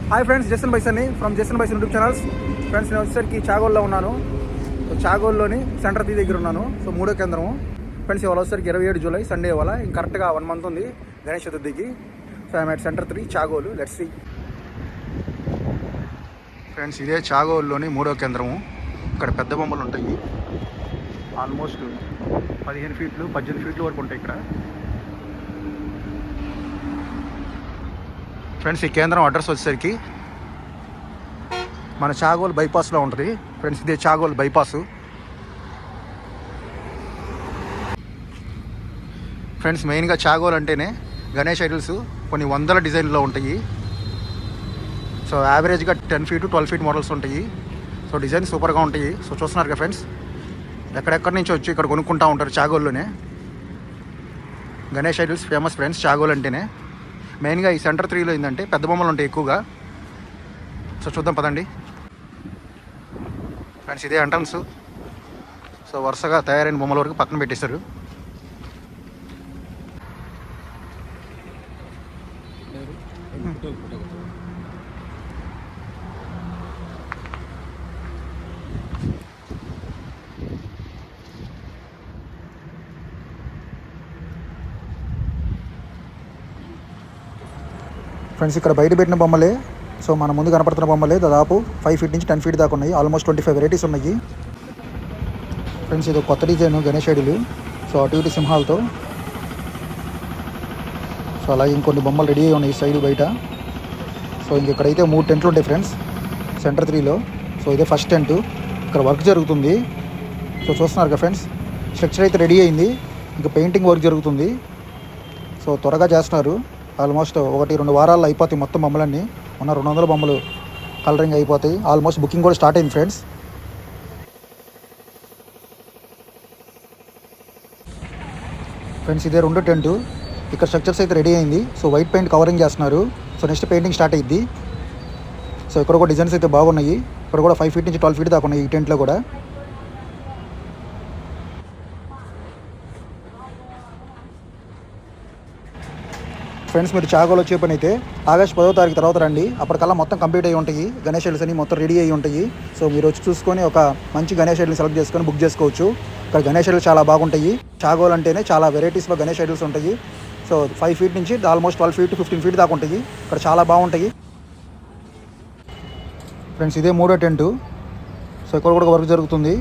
Hi friends, Jason బైసన్ని from Jason Bison YouTube channels. Friends, నేను వచ్చేసరికి చాగోల్లో ఉన్నాను. సో చాగోల్లోని సెంటర్ 3 దగ్గర ఉన్నాను. సో 3వ కేంద్రము. ఫ్రెండ్స్, ఇవాళ వచ్చేసరికి 27 జూలై సండే. ఇవాళ ఇంక కరెక్ట్గా 1 మంత్ ఉంది గణేష్ చతుర్థికి. So I'm at centre 3 Chagollu. Let's see. Friends, ఇదే చాగోల్లోని 3వ కేంద్రము. ఇక్కడ పెద్ద బొమ్మలు ఉంటాయి. ఆల్మోస్ట్ 15 ఫీట్లు 18 ఫీట్ల వరకు ఉంటాయి ఇక్కడ. ఫ్రెండ్స్, ఈ కేంద్రం అడ్రస్ వచ్చేసరికి మన చాగోల్ బైపాస్లో ఉంటుంది. ఫ్రెండ్స్, ఇదే చాగోల్ బైపాసు. ఫ్రెండ్స్, మెయిన్గా చాగోల్ అంటేనే గణేష్ ఐడల్స్ కొన్ని వందల డిజైన్లో ఉంటాయి. సో యావరేజ్గా 10 ఫీట్ 12 ఫీట్ మోడల్స్ ఉంటాయి. సో డిజైన్ సూపర్గా ఉంటాయి. సో చూస్తున్నారు కదా ఫ్రెండ్స్, ఎక్కడెక్కడి నుంచి వచ్చి ఇక్కడ కొనుక్కుంటూ ఉంటారు చాగోల్లోనే. గణేష్ ఐడల్స్ ఫేమస్ ఫ్రెండ్స్ చాగోల్ అంటేనే. మెయిన్గా ఈ సెంటర్ 3లో ఏంటంటే పెద్ద బొమ్మలు ఉంటాయి ఎక్కువగా. సో చూద్దాం పదండి. ఫ్రెండ్స్, ఇదే ఎంట్రన్స్. సో వరుసగా తయారైన బొమ్మల వరకు పక్కన పెట్టేశారు. ఫ్రెండ్స్, ఇక్కడ బయట పెట్టిన బొమ్మలే. సో మన ముందు కనపడుతున్న బొమ్మలే దాదాపు 5 ఫీట్ నుంచి 10 ఫీట్ దాకా ఉన్నాయి. ఆల్మోస్ట్ 25 వెరైటీస్ ఉన్నాయి. ఫ్రెండ్స్, ఇది కొత్త డిజైన్ గణేష్ ఐడల్. సో అటు ఇటు సింహాలతో. సో అలాగే ఇంకొన్ని బొమ్మలు రెడీ అయి ఉన్నాయి సైడ్ బయట. సో ఇక్కడైతే 3 టెంట్లు ఉంటాయి ఫ్రెండ్స్ సెంటర్ 3లో. సో ఇదే ఫస్ట్ టెంట్. ఇక్కడ వర్క్ జరుగుతుంది. సో చూస్తున్నారు కదా ఫ్రెండ్స్, స్ట్రక్చర్ అయితే రెడీ అయింది. ఇంకా పెయింటింగ్ వర్క్ జరుగుతుంది. సో త్వరగా చేస్తున్నారు. ఆల్మోస్ట్ 1-2 వారాల్లో అయిపోతాయి మొత్తం బొమ్మలన్నీ. ఉన్న 200 బొమ్మలు కలరింగ్ అయిపోతాయి. ఆల్మోస్ట్ బుకింగ్ కూడా స్టార్ట్ అయింది ఫ్రెండ్స్. ఫ్రెండ్స్, ఇదే 2 టెంటు. ఇక్కడ స్ట్రక్చర్స్ అయితే రెడీ అయింది. సో వైట్ పెయింట్ కవరింగ్ చేస్తున్నారు. సో నెక్స్ట్ పెయింటింగ్ స్టార్ట్ అయ్యిద్ది. సో ఇక్కడ కూడా డిజైన్స్ అయితే బాగున్నాయి. ఇక్కడ కూడా 5 ఫీట్ నుంచి 12 ఫీట్ దాకా ఉన్నాయి ఈ టెంట్లో కూడా. ఫ్రెండ్స్, మీరు చాగోలు వచ్చే పని అయితే ఆగస్ట్ 10వ తారీఖు తర్వాత రండి. అప్పటికల్లా మొత్తం కంప్లీట్ అయ్యి ఉంటాయి. గణేష్ ఐడల్స్ అని మొత్తం రెడీ అయ్యి ఉంటాయి. సో మీరు వచ్చి చూసుకొని ఒక మంచి గణేష్ ఐడల్ని సెలెక్ట్ చేసుకొని బుక్ చేసుకోవచ్చు. ఇక్కడ గణేష్ ఐడల్స్ చాలా బాగుంటాయి. చాగోల్ అంటేనే చాలా వెరైటీస్లో గణేష్ ఐడల్స్ ఉంటాయి. సో 5 ఫీట్ నుంచి ఆల్మోస్ట్ 12 ఫీట్ 15 ఫీట్ దాకా ఉంటాయి. ఇక్కడ చాలా బాగుంటాయి. ఫ్రెండ్స్, ఇదే 3వ టెంటు. సో ఇక్కడ కూడా వర్క్ జరుగుతుంది.